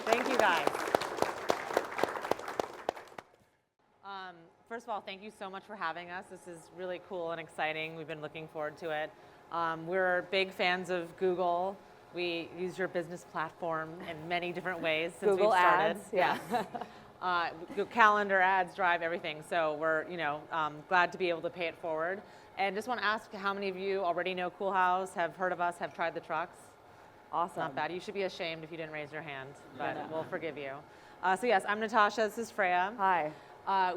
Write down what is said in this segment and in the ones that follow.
Thank you, guys. First of all, thank you so much for having us. This is really cool and exciting. We've been looking forward to it. We're big fans of Google. We use your business platform in many different ways since Google we've started. ads, yeah. Calendar ads drive everything. So we're glad to be able to pay it forward. And just want to ask how many of you already know Coolhaus, have heard of us, have tried the trucks? Awesome. Not bad. You should be ashamed if you didn't raise your hand, but we'll forgive you. So yes, I'm Natasha. This is Freya. Hi.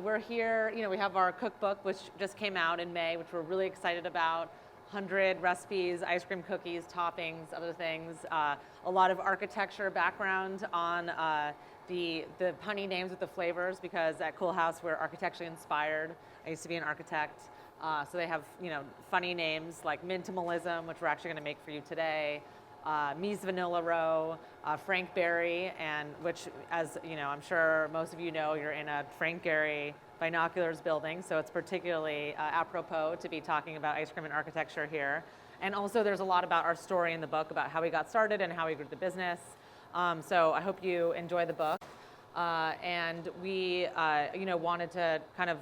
We're here, we have our cookbook, which just came out in May, which we're really excited about. 100 recipes, ice cream cookies, toppings, other things. A lot of architecture background on the punny names with the flavors, because at Coolhaus we're architecturally inspired. I used to be an architect. So they have, funny names like Minimalism, which we're actually going to make for you today. Mies Vanilla Row, Frank Gehry, and which, as I'm sure most of you know, you're in a Frank Gehry binoculars building, so it's particularly apropos to be talking about ice cream and architecture here. And also there's a lot about our story in the book, about how we got started and how we grew the business. So I hope you enjoy the book. And we wanted to kind of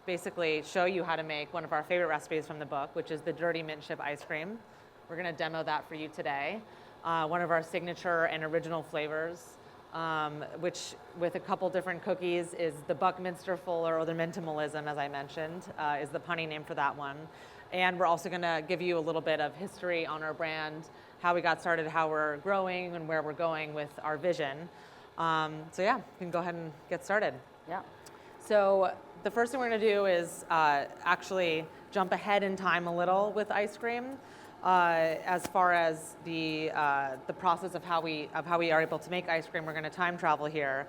basically show you how to make one of our favorite recipes from the book, which is the Dirty Mint Chip ice cream. We're going to demo that for you today. One of our signature and original flavors, which with a couple different cookies is the Buckminster Fuller, or the Minimalism, as I mentioned, is the punny name for that one. And we're also going to give you a little bit of history on our brand, how we got started, how we're growing, and where we're going with our vision. So yeah, we can go ahead and get started. Yeah. So the first thing we're going to do is actually jump ahead in time a little with ice cream. As far as the process of how we are able to make ice cream, we're going to time travel here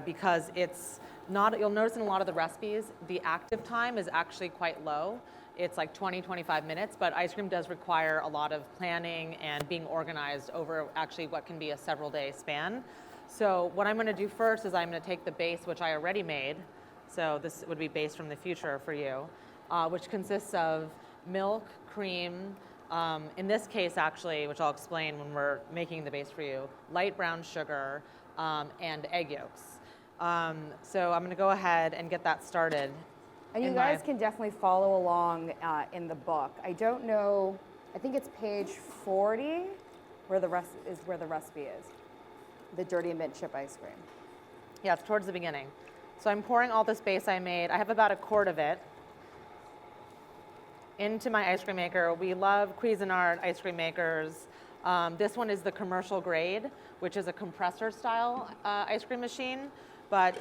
because it's not. You'll notice in a lot of the recipes, the active time is actually quite low. It's like 20-25 minutes, but ice cream does require a lot of planning and being organized over actually what can be a several-day span. So what I'm going to do first is I'm going to take the base, which I already made. So this would be base from the future for you, which consists of milk, cream. In this case, actually, which I'll explain when we're making the base for you, light brown sugar and egg yolks. So I'm going to go ahead and get that started. And you guys can definitely follow along in the book. I don't know, I think it's page 40 where the recipe is. The Dirty Mint Chip ice cream. Yeah, it's towards the beginning. So I'm pouring all this base I made. I have about a quart of it into my ice cream maker. We love Cuisinart ice cream makers. This one is the commercial grade, which is a compressor style ice cream machine, but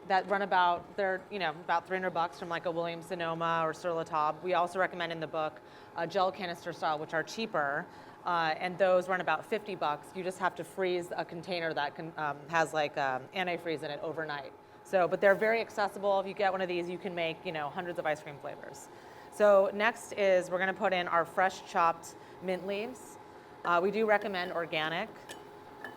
that run about, they're about $300 from like a Williams Sonoma or Sur La Table. We also recommend in the book gel canister style, which are cheaper, and those run about $50. You just have to freeze a container that has like antifreeze in it overnight. So, but they're very accessible. If you get one of these, you can make hundreds of ice cream flavors. So next is we're going to put in our fresh chopped mint leaves. We do recommend organic.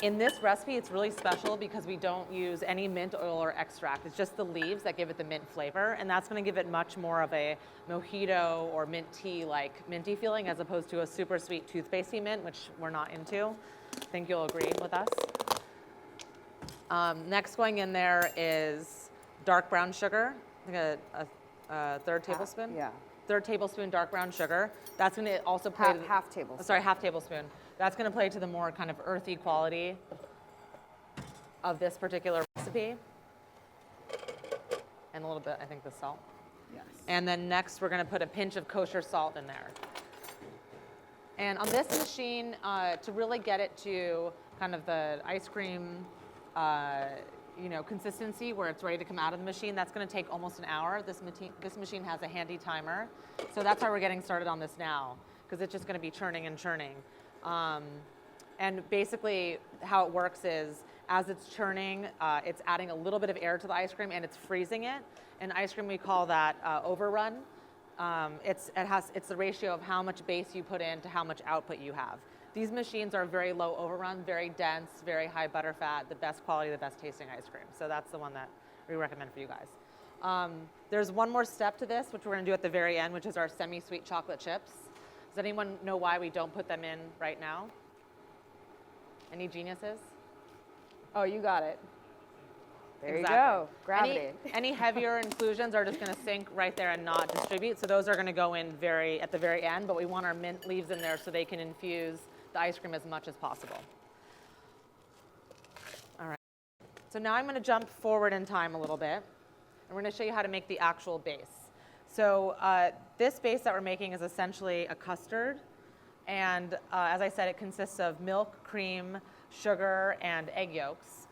In this recipe, it's really special because we don't use any mint oil or extract. It's just the leaves that give it the mint flavor, and that's going to give it much more of a mojito or mint tea like minty feeling, as opposed to a super sweet toothpastey mint, which we're not into. I think you'll agree with us. Next going in there is dark brown sugar, like a third tablespoon. Yeah. Third tablespoon dark brown sugar. That's going to also play half tablespoon. Sorry, half tablespoon. That's going to play to the more kind of earthy quality of this particular recipe. And a little bit, I think, the salt. Yes. And then next, we're going to put a pinch of kosher salt in there. And on this machine, to really get it to kind of the ice cream consistency where it's ready to come out of the machine, that's going to take almost an hour. This machine has a handy timer. So that's why we're getting started on this now, because it's just going to be churning and churning. And basically how it works is as it's churning, it's adding a little bit of air to the ice cream and it's freezing it. In ice cream, we call that overrun. It's the ratio of how much base you put in to how much output you have. These machines are very low overrun, very dense, very high butterfat, the best quality, the best tasting ice cream. So that's the one that we recommend for you guys. There's one more step to this, which we're going to do at the very end, which is our semi-sweet chocolate chips. Does anyone know why we don't put them in right now? Any geniuses? Oh, you got it. There Exactly. you go. Gravity. Any heavier inclusions are just going to sink right there and not distribute. So those are going to go in at the very end, but we want our mint leaves in there so they can infuse the ice cream as much as possible. All right. So now I'm going to jump forward in time a little bit, and we're going to show you how to make the actual base. So this base that we're making is essentially a custard, and as I said, it consists of milk, cream, sugar, and egg yolks.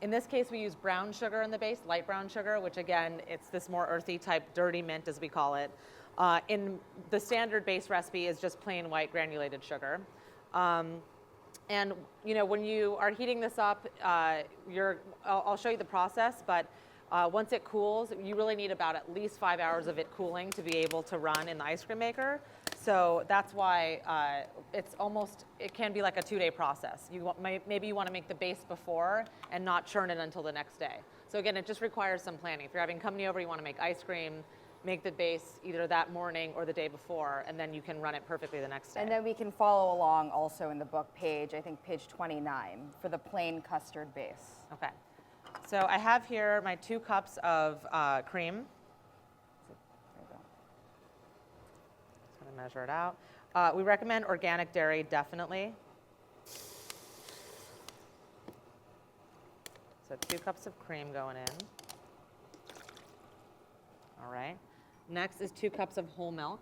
In this case, we use brown sugar in the base, light brown sugar, which again, it's this more earthy type dirty mint, as we call it. In the standard base recipe is just plain white granulated sugar. And when you are heating this up, I'll show you the process, but once it cools, you really need about at least 5 hours of it cooling to be able to run in the ice cream maker. So that's why it can be like a 2-day process. Maybe you want to make the base before and not churn it until the next day. So again, it just requires some planning. If you're having company over, you want to make ice cream, make the base either that morning or the day before, and then you can run it perfectly the next day. And then we can follow along also in the book page, I think page 29, for the plain custard base. Okay. So I have here my 2 cups of cream. There you go. Just going to measure it out. We recommend organic dairy, definitely. So 2 cups of cream going in. All right. Next is 2 cups of whole milk.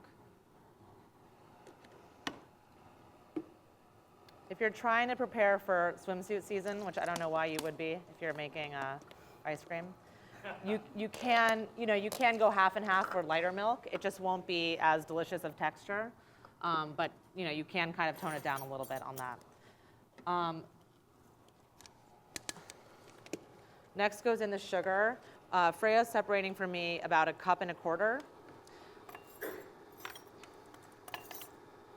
If you're trying to prepare for swimsuit season, which I don't know why you would be if you're making ice cream, you can go half and half for lighter milk. It just won't be as delicious of texture, but you can kind of tone it down a little bit on that. Next goes in the sugar. Freya's separating for me about 1.25 cups.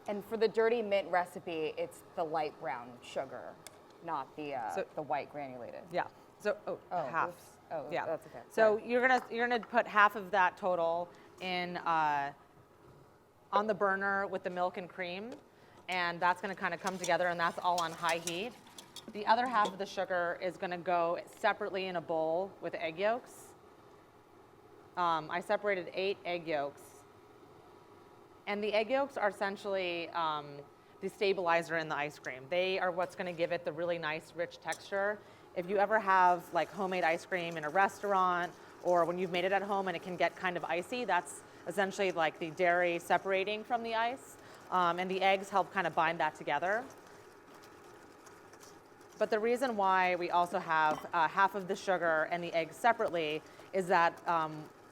And for the dirty mint recipe, it's the light brown sugar, not the white granulated. Yeah. So half. Oops. Oh, yeah. That's okay. So you're gonna put half of that total in on the burner with the milk and cream, and that's gonna kind of come together, and that's all on high heat. The other half of the sugar is gonna go separately in a bowl with egg yolks. I separated 8 egg yolks. And the egg yolks are essentially the stabilizer in the ice cream. They are what's going to give it the really nice, rich texture. If you ever have like homemade ice cream in a restaurant or when you've made it at home and it can get kind of icy, that's essentially like the dairy separating from the ice. And the eggs help kind of bind that together. But the reason why we also have half of the sugar and the eggs separately is that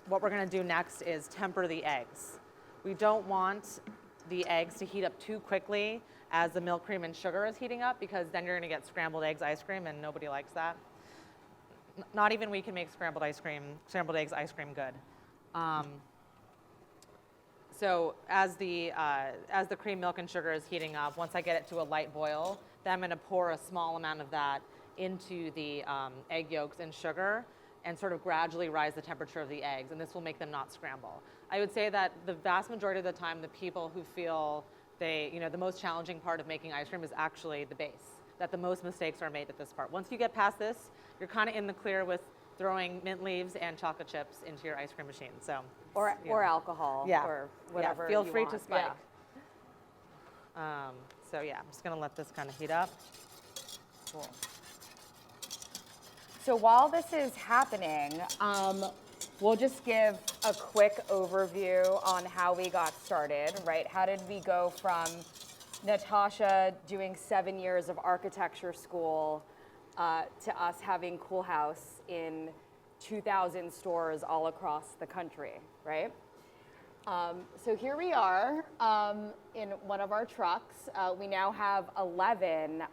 what we're going to do next is temper the eggs. We don't want the eggs to heat up too quickly as the milk, cream, and sugar is heating up, because then you're going to get scrambled eggs ice cream, and nobody likes that. Not even we can make scrambled eggs ice cream good. So as the cream, milk, and sugar is heating up, once I get it to a light boil, then I'm going to pour a small amount of that into the egg yolks and sugar, and sort of gradually rise the temperature of the eggs, and this will make them not scramble. I would say that the vast majority of the time, the people who feel the most challenging part of making ice cream is actually the base, that the most mistakes are made at this part. Once you get past this, you're kind of in the clear with throwing mint leaves and chocolate chips into your ice cream machine. So or alcohol, or whatever. Yeah, feel free want. to spike. Yeah. So yeah, I'm just gonna let this kind of heat up. Cool. So while this is happening, we'll just give a quick overview on how we got started, right? How did we go from Natasha doing 7 years of architecture school to us having Coolhaus in 2,000 stores all across the country, right? So here we are in one of our trucks. We now have 11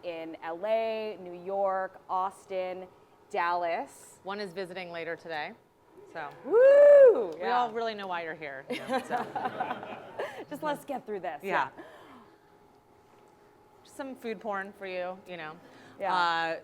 in LA, New York, Austin, Dallas. One is visiting later today, so Woo! we all really know why you're here. So. Just let's get through this. Yeah. Just some food porn for you, Yeah.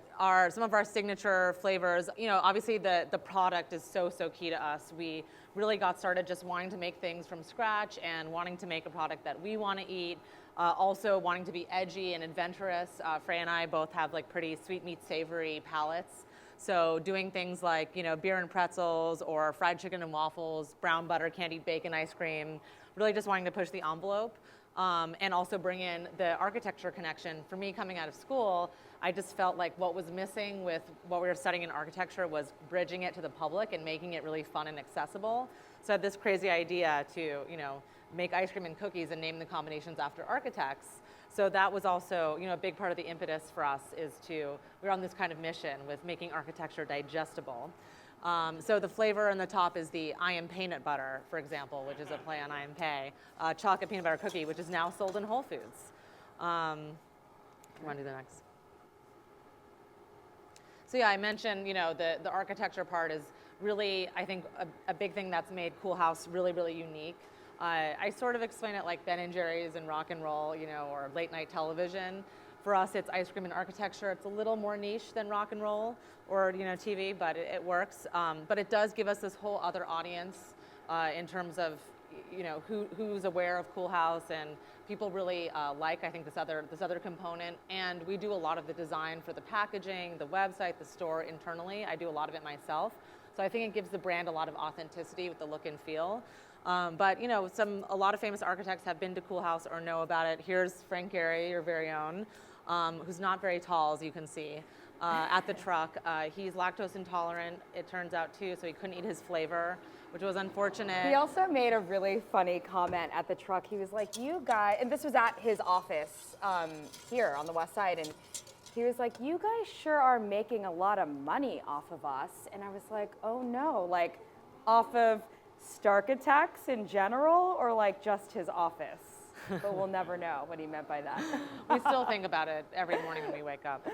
Some of our signature flavors, obviously the product is so key to us. We really got started just wanting to make things from scratch and wanting to make a product that we want to eat. Also wanting to be edgy and adventurous. Freya and I both have like pretty sweet meat savory palates. So doing things like, beer and pretzels or fried chicken and waffles, brown butter, candied bacon ice cream, really just wanting to push the envelope. And also bring in the architecture connection. For me, coming out of school, I just felt like what was missing with what we were studying in architecture was bridging it to the public and making it really fun and accessible. So I had this crazy idea to, make ice cream and cookies and name the combinations after architects. So that was also, a big part of the impetus for us is we're on this kind of mission with making architecture digestible. So the flavor on the top is the I Am Peanut Butter, for example, which is a play on I Am Pay. Chocolate peanut butter cookie, which is now sold in Whole Foods. You want to do the next? So yeah, I mentioned, the architecture part is really, I think, a big thing that's made Coolhaus really, really unique. I sort of explain it like Ben and Jerry's and rock and roll, or late night television. For us, it's ice cream and architecture. It's a little more niche than rock and roll or TV, but it works. But it does give us this whole other audience in terms of who's aware of Coolhaus, and people really like, I think, this other component. And we do a lot of the design for the packaging, the website, the store internally. I do a lot of it myself. So I think it gives the brand a lot of authenticity with the look and feel. But a lot of famous architects have been to Coolhaus or know about it. Here's Frank Gehry, your very own, who's not very tall, as you can see, at the truck. He's lactose intolerant, it turns out too, so he couldn't eat his flavor, which was unfortunate. He also made a really funny comment at the truck. He was like, "You guys," and this was at his office here on the West Side, and he was like, "You guys sure are making a lot of money off of us." And I was like, "Oh no, like off of Starkitects in general, or like just his office?" But we'll never know what he meant by that. We still think about it every morning when we wake up.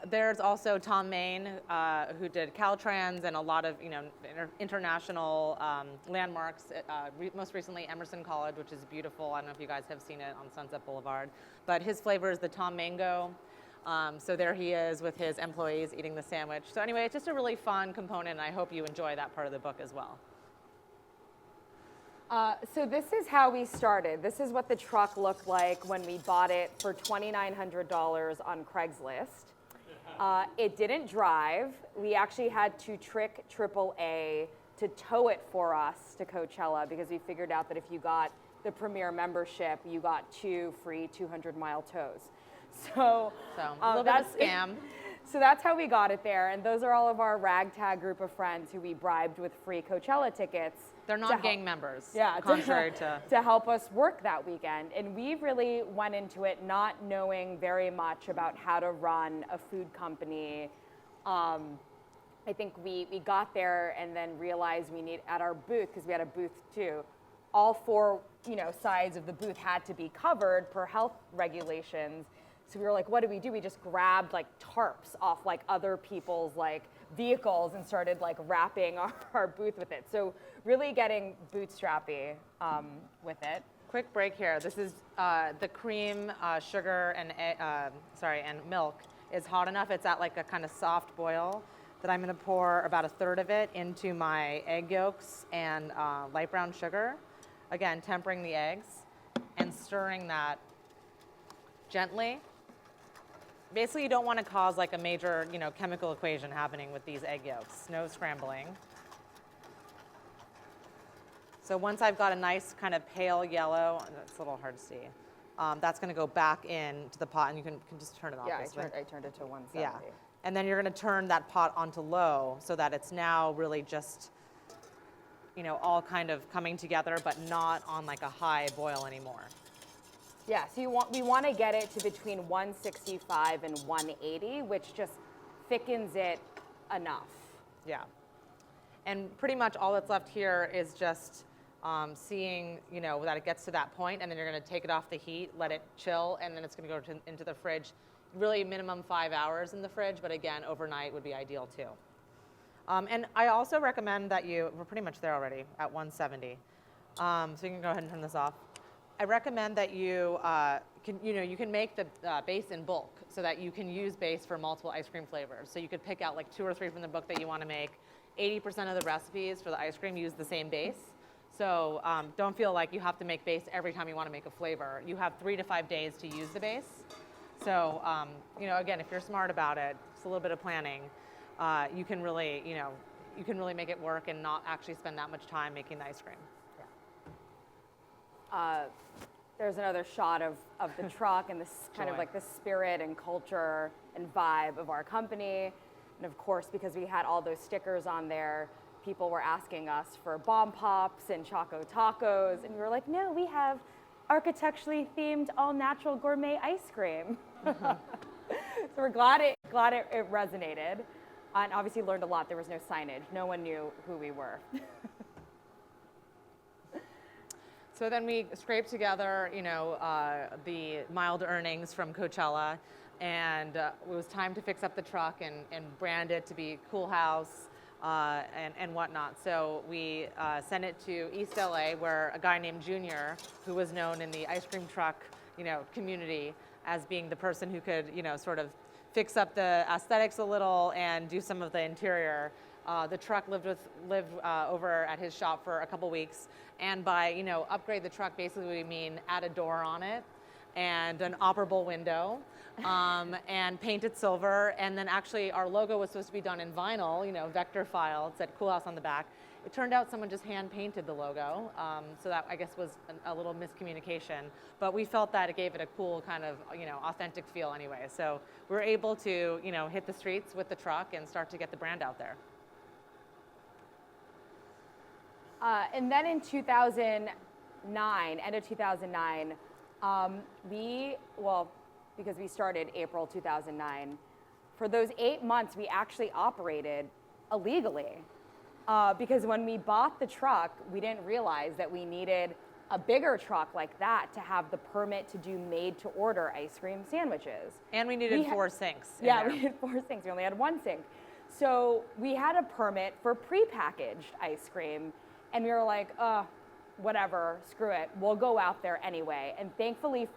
There's also Tom Main, who did Caltrans and a lot of international landmarks. Most recently, Emerson College, which is beautiful. I don't know if you guys have seen it on Sunset Boulevard, but his flavor is the Tom Mango. So there he is with his employees eating the sandwich. So anyway, it's just a really fun component, and I hope you enjoy that part of the book as well. So this is how we started. This is what the truck looked like when we bought it for $2,900 on Craigslist. It didn't drive. We actually had to trick AAA to tow it for us to Coachella because we figured out that if you got the Premier membership, you got 2 free 200-mile tows. So a little bit of a scam. So that's how we got it there. And those are all of our ragtag group of friends who we bribed with free Coachella tickets. They're not gang members, yeah, contrary to help us work that weekend. And we really went into it not knowing very much about how to run a food company. I think we got there and then realized we need, at our booth, because we had a booth too, all 4 sides of the booth had to be covered per health regulations. So we were like, what do? We just grabbed like tarps off like other people's like vehicles and started like wrapping our booth with it. So really getting bootstrappy with it. Quick break here. This is the cream, sugar, and milk is hot enough. It's at like a kind of soft boil that I'm going to pour about 1/3 of it into my egg yolks and light brown sugar. Again, tempering the eggs and stirring that gently. Basically, you don't want to cause like a major, chemical equation happening with these egg yolks. No scrambling. So once I've got a nice kind of pale yellow, it's a little hard to see, that's going to go back into the pot, and you can just turn it off. Yeah, I turned it to 170. Yeah, and then you're going to turn that pot onto low so that it's now really just, all kind of coming together, but not on like a high boil anymore. Yeah, so we want to get it to between 165 and 180, which just thickens it enough. Yeah. And pretty much all that's left here is just seeing, that it gets to that point, and then you're going to take it off the heat, let it chill, and then it's going to go into the fridge. Really minimum 5 hours in the fridge, but again, overnight would be ideal too. And I also recommend that we're pretty much there already at 170. So you can go ahead and turn this off. I recommend that you can make the base in bulk so that you can use base for multiple ice cream flavors. So you could pick out like 2 or 3 from the book that you want to make. 80% of the recipes for the ice cream use the same base. So don't feel like you have to make base every time you want to make a flavor. You have 3 to 5 days to use the base. So, again, if you're smart about it, it's a little bit of planning, you can really, you can really make it work and not actually spend that much time making the ice cream. There's another shot of the truck and this kind of like the spirit and culture and vibe of our company. And of course, because we had all those stickers on there, people were asking us for bomb pops and choco tacos. And we were like, no, we have architecturally themed all natural gourmet ice cream. So we're glad it resonated. And obviously learned a lot. There was no signage. No one knew who we were. So then we scraped together, the mild earnings from Coachella, and it was time to fix up the truck and brand it to be Coolhaus and whatnot. So we sent it to East LA, where a guy named Junior, who was known in the ice cream truck, community as being the person who could, sort of fix up the aesthetics a little and do some of the interior. The truck lived over at his shop for a couple weeks, and by upgrade the truck, basically we mean add a door on it and an operable window, and paint it silver. And then actually our logo was supposed to be done in vinyl, vector file. It said Coolhaus on the back. It turned out someone just hand painted the logo, so that I guess was a little miscommunication. But we felt that it gave it a cool kind of authentic feel anyway. So we were able to hit the streets with the truck and start to get the brand out there. And then in 2009, end of 2009, because we started April 2009, for those 8 months, we actually operated illegally. Because when we bought the truck, we didn't realize that we needed a bigger truck like that to have the permit to do made-to-order ice cream sandwiches. And we needed 4 sinks. Yeah, we needed 4 sinks. We only had 1 sink. So we had a permit for prepackaged ice cream, and we were like, whatever, screw it. We'll go out there anyway. And thankfully,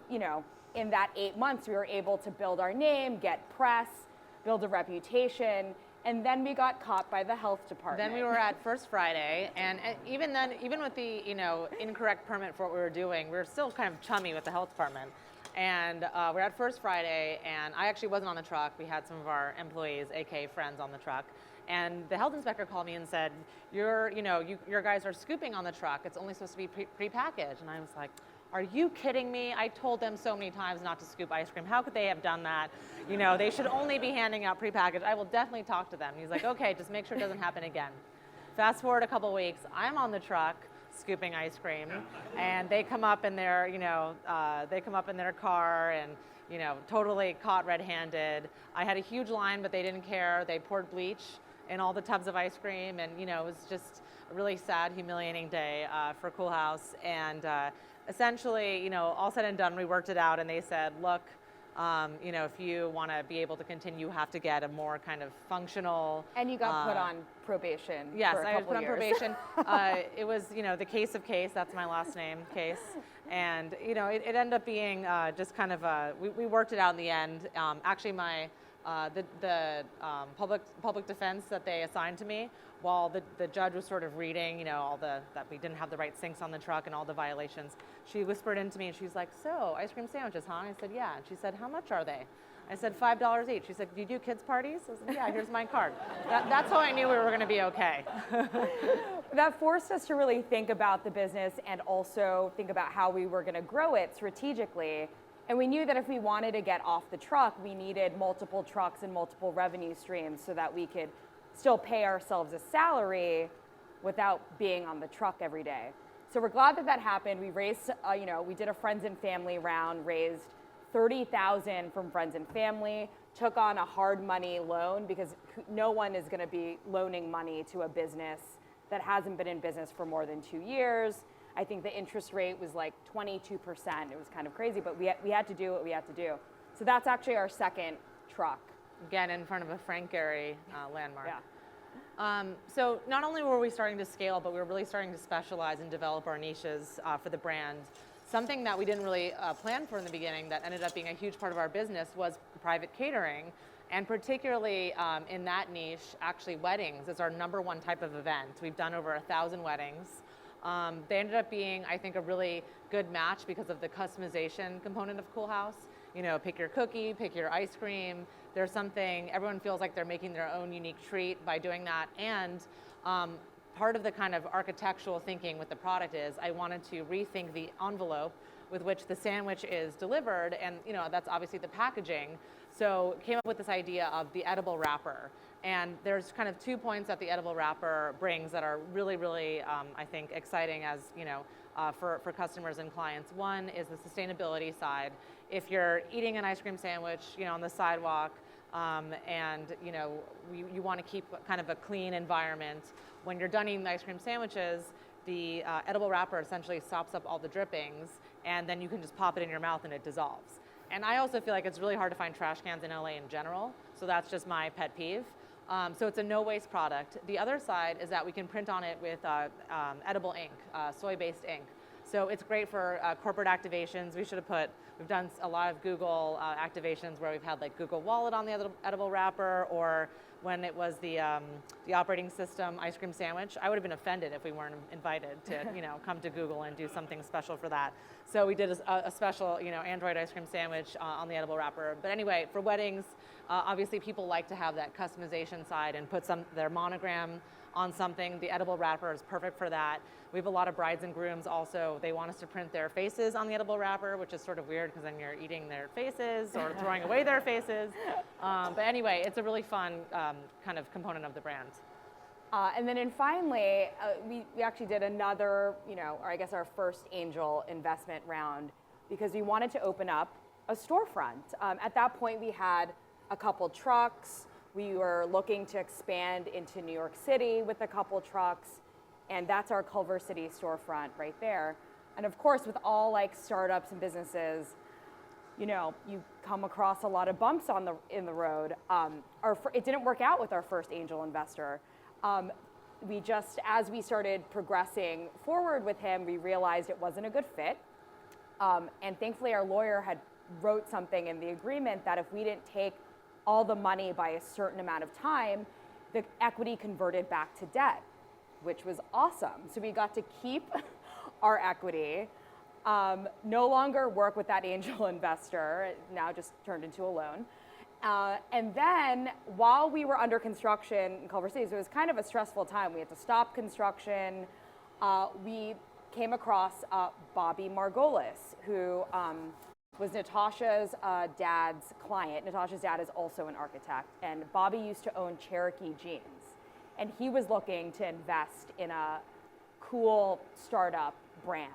in that 8 months, we were able to build our name, get press, build a reputation, and then we got caught by the health department. Then we were at First Friday, and even then, even with the incorrect permit for what we were doing, we were still kind of chummy with the health department. And we're at First Friday, and I actually wasn't on the truck. We had some of our employees, aka friends, on the truck. And the health inspector called me and said, your guys are scooping on the truck. It's only supposed to be prepackaged. And I was like, are you kidding me? I told them so many times not to scoop ice cream. How could they have done that? They should only be handing out prepackaged. I will definitely talk to them. He's like, okay, just make sure it doesn't happen again. Fast forward a couple weeks, I'm on the truck scooping ice cream, and they come up in their, car and, totally caught red-handed. I had a huge line, but they didn't care. They poured bleach in all the tubs of ice cream, and it was just a really sad, humiliating day for Coolhaus. And essentially, all said and done, we worked it out, and they said, look, if you want to be able to continue, you have to get a more kind of functional. And you got put on probation. Yes, for a I was couple put on years. probation. It was, the case of Case. That's my last name, Case. And it ended up being just kind of we worked it out in the end. Actually, the public defense that they assigned to me, while the judge was sort of reading, that we didn't have the right sinks on the truck and all the violations, she whispered into me and she's like, so, ice cream sandwiches, huh? I said, yeah. And she said, how much are they? I said, $5 each. She said, do you do kids' parties? I said, yeah, here's my card. That's how I knew we were going to be okay. That forced us to really think about the business and also think about how we were going to grow it strategically. And we knew that if we wanted to get off the truck, we needed multiple trucks and multiple revenue streams so that we could still pay ourselves a salary without being on the truck every day. So we're glad that happened. We raised, we did a friends and family round, raised $30,000 from friends and family, took on a hard money loan because no one is going to be loaning money to a business that hasn't been in business for more than 2 years. I think the interest rate was like 22%. It was kind of crazy, but we had to do what we had to do. So that's actually our second truck. Again, in front of a Frank Gehry landmark. Yeah. So not only were we starting to scale, but we were really starting to specialize and develop our niches for the brand. Something that we didn't really plan for in the beginning that ended up being a huge part of our business was private catering. And particularly in that niche, actually weddings is our #1 type of event. We've done over 1,000 weddings. They ended up being, I think, a really good match because of the customization component of Coolhaus. You know, pick your cookie, pick your ice cream. There's something, everyone feels like they're making their own unique treat by doing that. And part of the kind of architectural thinking with the product is I wanted to rethink the envelope with which the sandwich is delivered, and you know, that's obviously the packaging. So came up with this idea of the edible wrapper. And there's kind of 2 points that the edible wrapper brings that are really, really, I think, exciting as, you know, for customers and clients. One is the sustainability side. If you're eating an ice cream sandwich, you know, on the sidewalk, and you know, you want to keep kind of a clean environment, when you're done eating the ice cream sandwiches, the edible wrapper essentially sops up all the drippings, and then you can just pop it in your mouth and it dissolves. And I also feel like it's really hard to find trash cans in LA in general, so that's just my pet peeve. So it's a no-waste product. The other side is that we can print on it with edible ink, soy-based ink. So it's great for corporate activations. We've done a lot of Google activations where we've had like Google Wallet on the edible wrapper, or when it was the operating system ice cream sandwich. I would have been offended if we weren't invited to, you know, come to Google and do something special for that. So we did a special, you know, Android ice cream sandwich on the edible wrapper. But anyway, for weddings, obviously people like to have that customization side and put their monogram on something. The edible wrapper is perfect for that. We have a lot of brides and grooms also. They want us to print their faces on the edible wrapper, which is sort of weird because then you're eating their faces or throwing away their faces. But anyway, it's a really fun kind of component of the brand. And then finally, we actually did another, you know, or I guess our first angel investment round because we wanted to open up a storefront. At that point, we had a couple trucks. We were looking to expand into New York City with a couple trucks, and that's our Culver City storefront right there. And of course, with all like startups and businesses, you know, you come across a lot of bumps in the road. It didn't work out with our first angel investor. As we started progressing forward with him, we realized it wasn't a good fit. And thankfully, our lawyer had wrote something in the agreement that if we didn't take all the money by a certain amount of time, the equity converted back to debt, which was awesome. So we got to keep our equity, no longer work with that angel investor, it now just turned into a loan. And then while we were under construction in Culver City, so it was kind of a stressful time. We had to stop construction. We came across Bobby Margolis, who was Natasha's dad's client. Natasha's dad is also an architect, and Bobby used to own Cherokee Jeans. And he was looking to invest in a cool startup brand.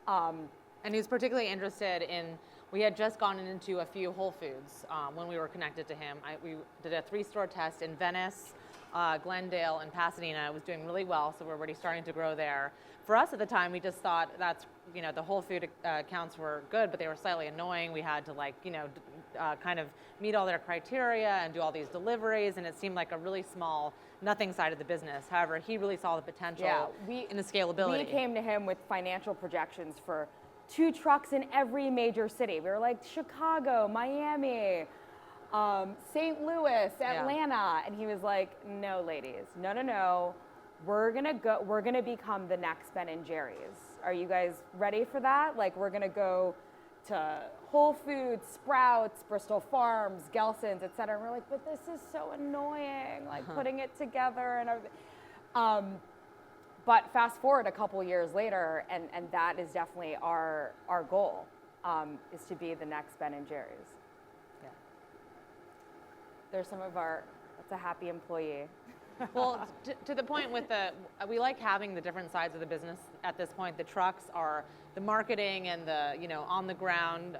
And he was particularly interested in, we had just gone into a few Whole Foods when we were connected to him. We did a 3-store test in Venice, Glendale, and Pasadena. It was doing really well, so we're already starting to grow there. For us at the time, we just thought that's, you know, the Whole Food accounts were good, but they were slightly annoying. We had to like, you know, kind of meet all their criteria and do all these deliveries, and it seemed like a really small, nothing side of the business. However, he really saw the potential in the scalability. We came to him with financial projections for 2 trucks in every major city. We were like Chicago, Miami, St. Louis, Atlanta, and he was like, "No, ladies, no. We're gonna become the next Ben and Jerry's. Are you guys ready for that? Like, we're gonna go to Whole Foods, Sprouts, Bristol Farms, Gelson's, et cetera." And we're like, "But this is so annoying, like putting it together and everything." But fast forward a couple years later, and that is definitely our goal, is to be the next Ben and Jerry's. Yeah. There's some of that's a happy employee. Well, to the point with we like having the different sides of the business at this point. The trucks are the marketing and the, you know, on the ground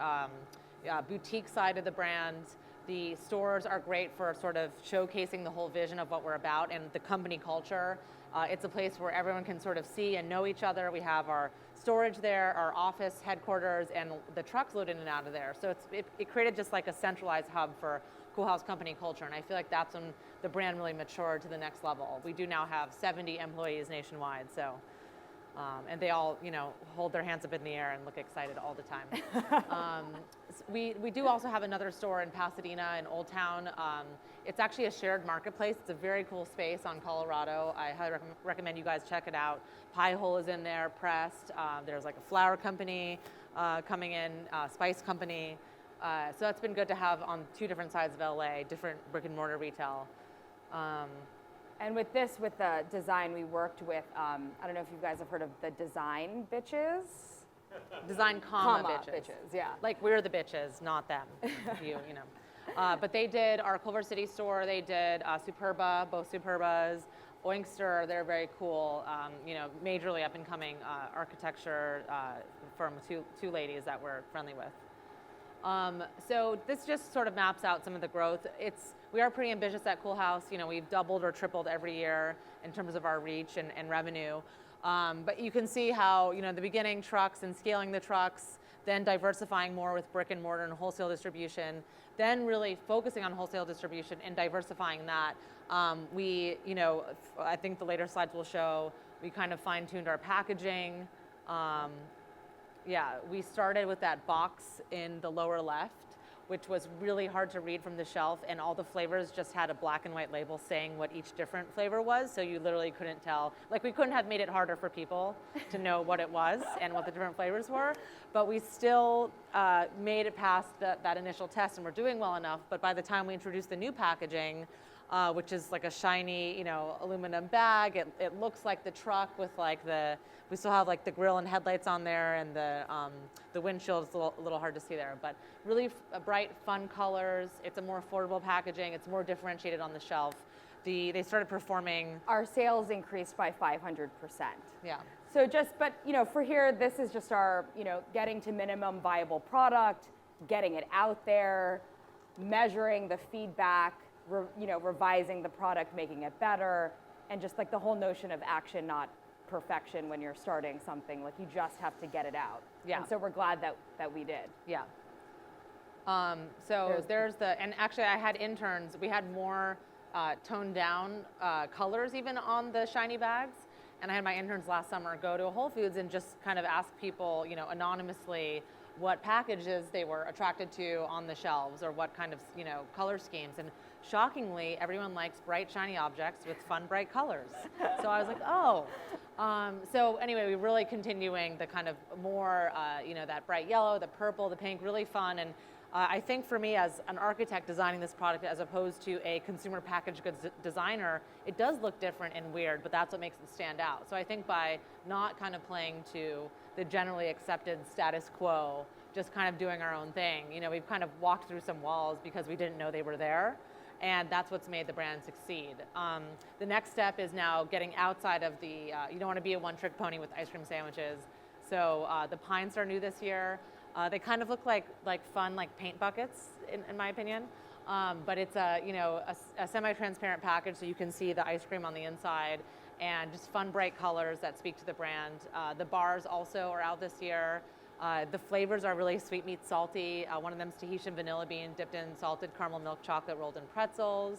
boutique side of the brand. The stores are great for sort of showcasing the whole vision of what we're about and the company culture. It's a place where everyone can sort of see and know each other. We have our storage there, our office headquarters, and the trucks load in and out of there. So it created just like a centralized hub for Coolhaus company culture, and I feel like that's when the brand really matured to the next level. We do now have 70 employees nationwide, so and they all, you know, hold their hands up in the air and look excited all the time. we do also have another store in Pasadena in Old Town. It's actually a shared marketplace. It's a very cool space on Colorado. I highly recommend you guys check it out. Pie Hole is in there, Pressed. There's like a flour company coming in, spice company. So that's been good to have on two different sides of LA, different brick and mortar retail. And with the design, we worked with, I don't know if you guys have heard of the Design Bitches. Design comma bitches. Yeah. Like we're the bitches, not them. you know. But they did our Culver City store. They did Superba, both Superbas. Oinkster, they're very cool. You know, majorly up and coming architecture firm, two ladies that we're friendly with. So this just sort of maps out some of the growth. We are pretty ambitious at Coolhaus. You know, we've doubled or tripled every year in terms of our reach and revenue. But you can see how, you know, in the beginning, trucks and scaling the trucks, then diversifying more with brick and mortar and wholesale distribution, then really focusing on wholesale distribution and diversifying that. You know, I think the later slides will show, we kind of fine-tuned our packaging. Yeah, we started with that box in the lower left, which was really hard to read from the shelf, and all the flavors just had a black and white label saying what each different flavor was, so you literally couldn't tell. Like, we couldn't have made it harder for people to know what it was and what the different flavors were, but we still made it past that initial test, and we're doing well enough. But by the time we introduced the new packaging, which is like a shiny, you know, aluminum bag, it looks like the truck with like we still have like the grill and headlights on there, and the windshield is a little hard to see there, but really bright, fun colors. It's a more affordable packaging. It's more differentiated on the shelf. They started performing. Our sales increased by 500%. Yeah. So but you know, for here, this is just our, you know, getting to minimum viable product, getting it out there, measuring the feedback, you know, revising the product, making it better, and just like the whole notion of action, not perfection when you're starting something. Like, you just have to get it out. Yeah. And so we're glad that we did. Yeah. So and actually I had interns, we had more toned down colors even on the shiny bags. And I had my interns last summer go to a Whole Foods and just kind of ask people, you know, anonymously what packages they were attracted to on the shelves, or what kind of, you know, color schemes. And shockingly, everyone likes bright, shiny objects with fun, bright colors. So I was like, oh. So anyway, we're really continuing the kind of more, you know, that bright yellow, the purple, the pink, really fun. And I think for me, as an architect designing this product as opposed to a consumer packaged goods designer, it does look different and weird, but that's what makes it stand out. So I think by not kind of playing to the generally accepted status quo, just kind of doing our own thing, you know, we've kind of walked through some walls because we didn't know they were there. And that's what's made the brand succeed. The next step is now getting outside of the, you don't want to be a one-trick pony with ice cream sandwiches. So the Pines are new this year. They kind of look like fun, like paint buckets, in my opinion. But it's a, you know, a semi-transparent package, so you can see the ice cream on the inside, and just fun, bright colors that speak to the brand. The bars also are out this year. The flavors are really sweet meat salty. One of them is Tahitian vanilla bean dipped in salted caramel milk chocolate rolled in pretzels.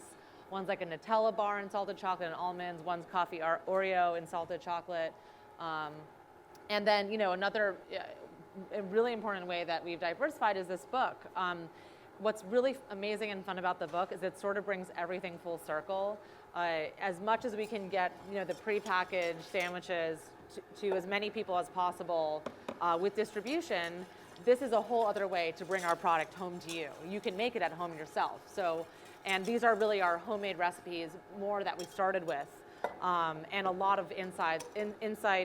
One's like a Nutella bar in salted chocolate and almonds. One's coffee Oreo in salted chocolate. And then, you know, another a really important way that we've diversified is this book. What's really amazing and fun about the book is it sort of brings everything full circle. As much as we can get, you know, the prepackaged sandwiches to as many people as possible with distribution, this is a whole other way to bring our product home to you. You can make it at home yourself. So, and these are really our homemade recipes, more that we started with. And a lot of insight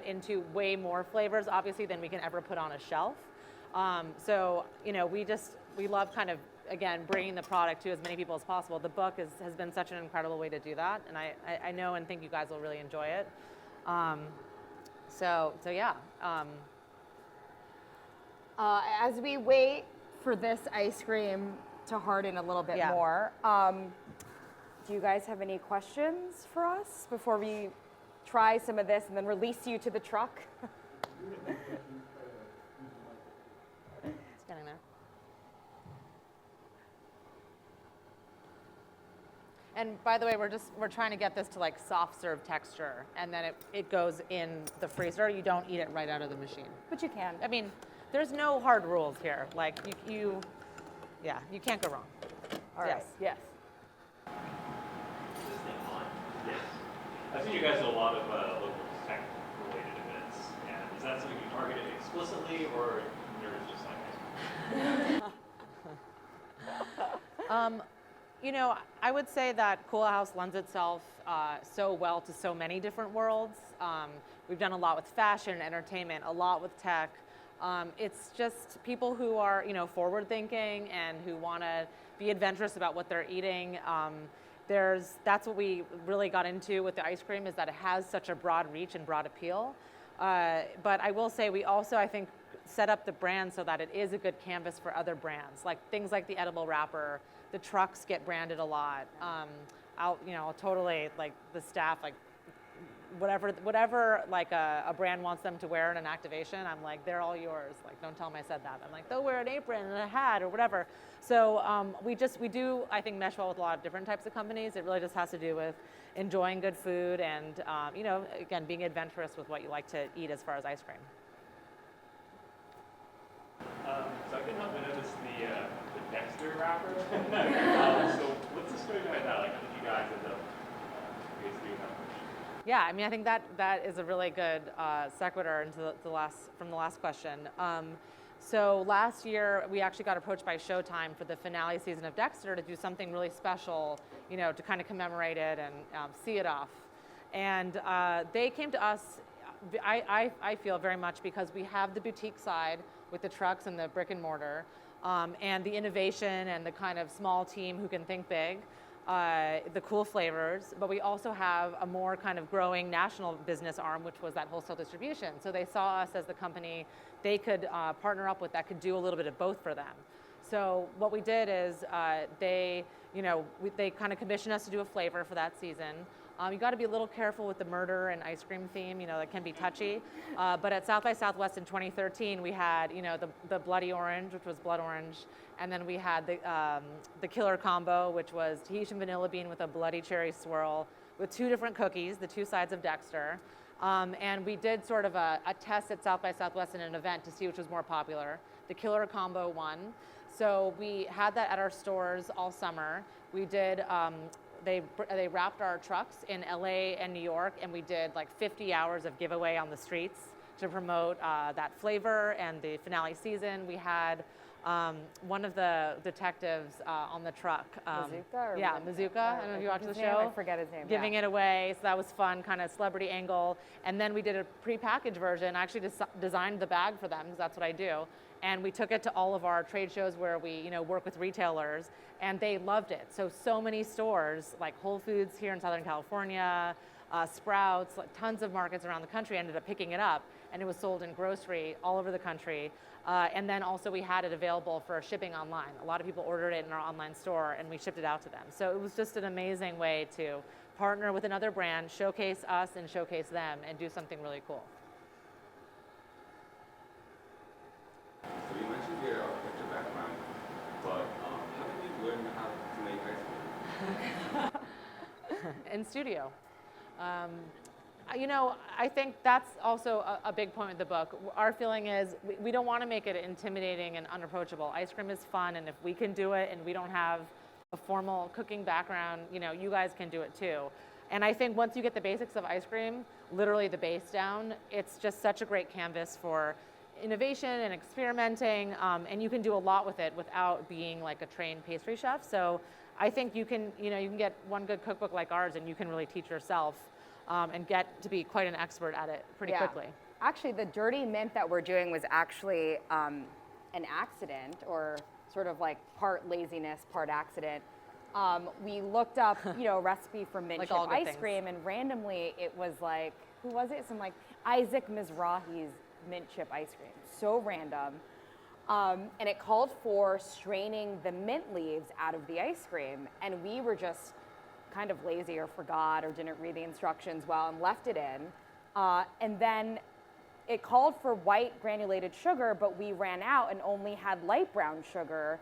into way more flavors, obviously, than we can ever put on a shelf. So, you know, we love kind of, again, bringing the product to as many people as possible. The book has been such an incredible way to do that, and I know and think you guys will really enjoy it. So yeah. As we wait for this ice cream to harden a little bit more, do you guys have any questions for us before we try some of this and then release you to the truck? It's getting there. And by the way, we're trying to get this to like soft serve texture, and then it goes in the freezer. You don't eat it right out of the machine. But you can. I mean, there's no hard rules here. Like Yeah, you can't go wrong. All right. Yes. Is this thing on? Yes. I've seen you guys do a lot of local tech-related events, and is that something you targeted explicitly, or nerds just like us? You know, I would say that Coolhaus lends itself so well to so many different worlds. We've done a lot with fashion, entertainment, a lot with tech. It's just people who are, you know, forward-thinking and who want to be adventurous about what they're eating. That's what we really got into with the ice cream, is that it has such a broad reach and broad appeal. But I will say we also, I think, set up the brand so that it is a good canvas for other brands, like things like the edible wrapper. The trucks get branded a lot. I'll totally, like, the staff, like, whatever like a brand wants them to wear in an activation, I'm like, they're all yours. Like, don't tell them I said that. I'm like, they'll wear an apron and a hat or whatever. So we do, I think, mesh well with a lot of different types of companies. It really just has to do with enjoying good food and, you know, again, being adventurous with what you like to eat as far as ice cream. So I couldn't help but notice the Dexter wrapper. So what's the story behind that? Like, how did you guys end up doing that? Yeah, I mean, I think that is a really good sequitur into from the last question. So last year, we actually got approached by Showtime for the finale season of Dexter to do something really special, you know, to kind of commemorate it and see it off. And they came to us, I feel, very much because we have the boutique side with the trucks and the brick and mortar, and the innovation and the kind of small team who can think big. The cool flavors, but we also have a more kind of growing national business arm, which was that wholesale distribution. So they saw us as the company they could partner up with that could do a little bit of both for them. So what we did is they kind of commissioned us to do a flavor for that season. You got to be a little careful with the murder and ice cream theme, you know, that can be touchy. But at South by Southwest in 2013, we had, you know, the bloody orange, which was blood orange, and then we had the killer combo, which was Tahitian vanilla bean with a bloody cherry swirl with two different cookies, the two sides of Dexter. And we did sort of a test at South by Southwest in an event to see which was more popular. The killer combo won. So we had that at our stores all summer. We did. They wrapped our trucks in LA and New York, and we did like 50 hours of giveaway on the streets to promote that flavor and the finale season. We had one of the detectives on the truck. Mazuka? Yeah, Mazuka. I don't know if you watched the show. I forget his name. Giving it away, so that was fun, kind of celebrity angle. And then we did a pre-packaged version. I actually designed the bag for them, because that's what I do. And we took it to all of our trade shows where we, you know, work with retailers, and they loved it. So many stores, like Whole Foods here in Southern California, Sprouts, like tons of markets around the country ended up picking it up, and it was sold in grocery all over the country. And then also we had it available for shipping online. A lot of people ordered it in our online store, and we shipped it out to them. So it was just an amazing way to partner with another brand, showcase us and showcase them, and do something really cool. So you mentioned your background, but how did you learn how to make ice cream? In studio. You know, I think that's also a big point with the book. Our feeling is we don't want to make it intimidating and unapproachable. Ice cream is fun, and if we can do it and we don't have a formal cooking background, you know, you guys can do it too. And I think once you get the basics of ice cream, literally the base down, it's just such a great canvas for innovation and experimenting, and you can do a lot with it without being like a trained pastry chef. So I think you can get one good cookbook like ours, and you can really teach yourself and get to be quite an expert at it pretty quickly. Actually, the dirty mint that we're doing was actually an accident, or sort of like part laziness, part accident. We looked up, you know, a recipe for mint Like chip all good ice things. cream, and randomly it was like, who was it? Some like Isaac Mizrahi's mint chip ice cream. So random. And it called for straining the mint leaves out of the ice cream, and we were just kind of lazy or forgot or didn't read the instructions well and left it in. And then it called for white granulated sugar, but we ran out and only had light brown sugar.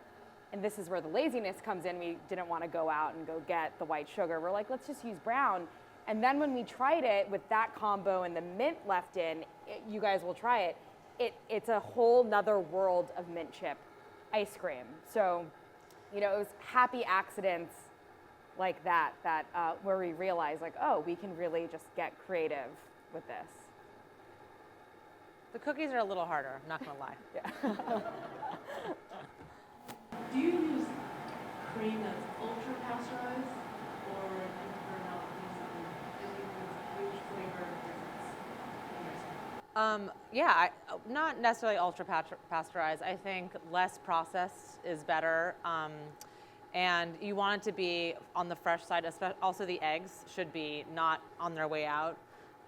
And this is where the laziness comes in. We didn't want to go out and go get the white sugar. We're like, let's just use brown. And then when we tried it with that combo and the mint left in, you guys will try it. It's a whole nother world of mint chip ice cream. So you know, it was happy accidents like that where we realized like, oh, we can really just get creative with this. The cookies are a little harder, I'm not gonna lie. Yeah. Do you use cream that's ultra pasteurized, or do you prefer not using any huge flavor difference? Yeah, not necessarily ultra pasteurized. I think less processed is better. And you want it to be on the fresh side. Also, the eggs should be not on their way out.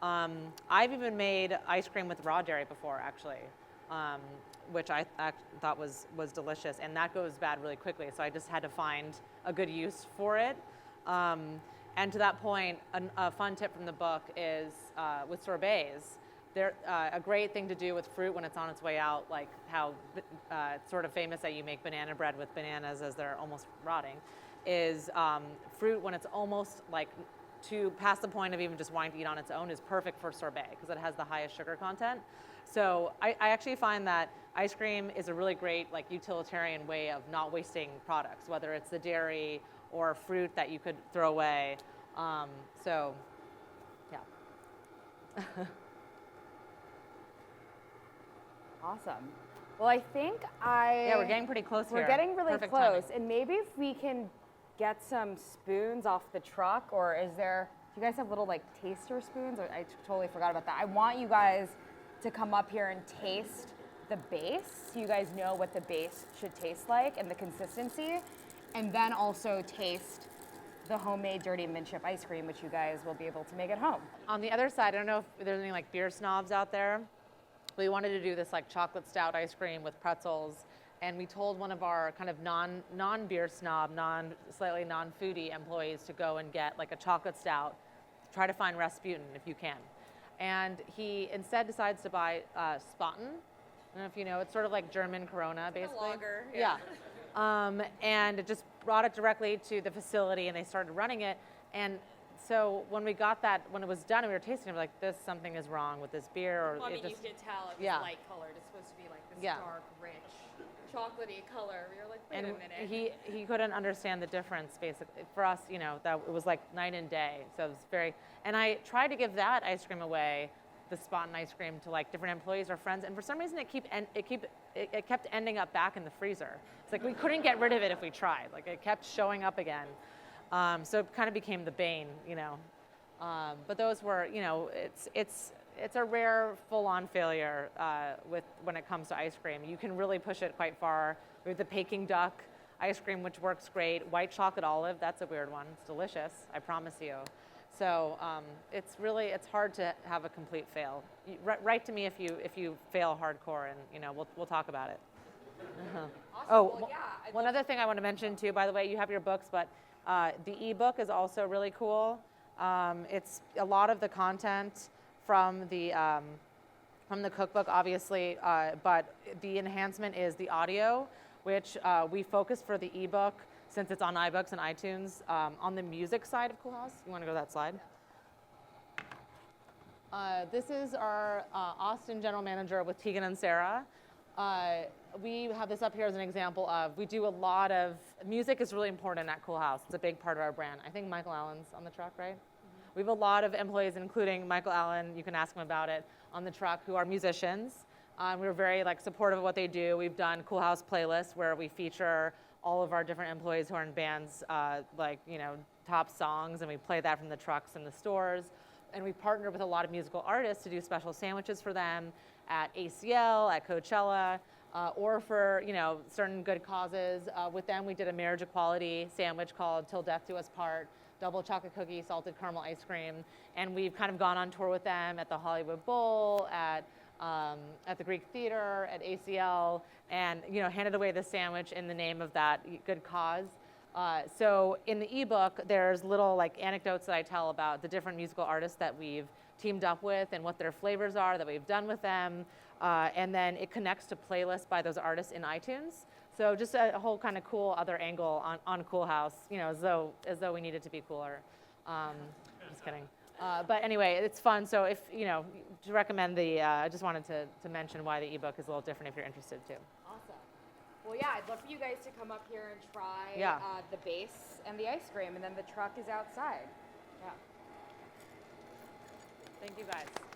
I've even made ice cream with raw dairy before, actually, which I thought was delicious, and that goes bad really quickly. So I just had to find a good use for it. And to that point, a fun tip from the book is with sorbets. They're a great thing to do with fruit when it's on its way out, like how it's sort of famous that you make banana bread with bananas as they're almost rotting, is fruit when it's almost like to past the point of even just wanting to eat on its own is perfect for sorbet because it has the highest sugar content. So I actually find that ice cream is a really great like utilitarian way of not wasting products, whether it's the dairy or fruit that you could throw away. So, yeah. Awesome. Well, I think Yeah, we're getting pretty close here. We're getting really Perfect close. timing. And maybe if we can get some spoons off the truck, or do you guys have little like taster spoons? I totally forgot about that. I want you guys to come up here and taste the base, so you guys know what the base should taste like and the consistency, and then also taste the homemade dirty mint chip ice cream, which you guys will be able to make at home. On the other side, I don't know if there's any like beer snobs out there. We wanted to do this like chocolate stout ice cream with pretzels, and we told one of our kind of non-beer snob, slightly non-foodie employees to go and get like a chocolate stout, try to find Rasputin if you can. And he instead decides to buy Spaten. I don't know if you know, it's sort of like German Corona, basically. lager, Yeah. And it just brought it directly to the facility, and they started running it. And so when we got that, when it was done and we were tasting it, we were like, something is wrong with this beer. Or Well, I it mean, just, you could tell it was yeah. light colored. It's supposed to be like this Yeah. dark, rich, chocolatey color. We were like, wait and a minute. he couldn't understand the difference, basically. For us, you know, that it was like night and day. So it was very, and I tried to give that ice cream away, the Spaten ice cream, to like different employees or friends, and for some reason it kept ending up back in the freezer. It's like we couldn't get rid of it if we tried. Like it kept showing up again. So it kind of became the bane, you know. But those were, you know, it's a rare full-on failure when it comes to ice cream. You can really push it quite far. We have the Peking duck ice cream, which works great. White chocolate olive, that's a weird one. It's delicious, I promise you. So it's hard to have a complete fail. Write to me if you fail hardcore, and you know we'll talk about it. Awesome. Oh, Well, yeah, one other thing I want to mention too, by the way, you have your books, but the ebook is also really cool. It's a lot of the content from the cookbook, obviously, but the enhancement is the audio, which we focused for the ebook since it's on iBooks and iTunes on the music side of Coolhaus. You want to go to that slide? This is our Austin general manager with Tegan and Sarah. We have this up here as an example of, we do a lot of, music is really important at Coolhaus. It's a big part of our brand. I think Michael Allen's on the truck, right? Mm-hmm. We have a lot of employees, including Michael Allen, you can ask him about it, on the truck, who are musicians. We're very supportive of what they do. We've done Coolhaus playlists where we feature all of our different employees who are in bands, top songs, and we play that from the trucks in the stores. And we partner with a lot of musical artists to do special sandwiches for them at ACL, at Coachella, or for certain good causes. With them, we did a marriage equality sandwich called Till Death Do Us Part, double chocolate cookie, salted caramel ice cream, and we've kind of gone on tour with them at the Hollywood Bowl, at the Greek Theater, at ACL, and handed away the sandwich in the name of that good cause. So in the ebook, there's little anecdotes that I tell about the different musical artists that we've teamed up with and what their flavors are that we've done with them, and then it connects to playlists by those artists in iTunes. So just a whole kind of cool other angle on Coolhaus, as though we needed to be cooler. Just kidding. But anyway, it's fun. So if to recommend I just wanted to mention why the ebook is a little different if you're interested too. Awesome. Well, yeah, I'd love for you guys to come up here and try Yeah. the base and the ice cream, and then the truck is outside. Yeah. Thank you guys.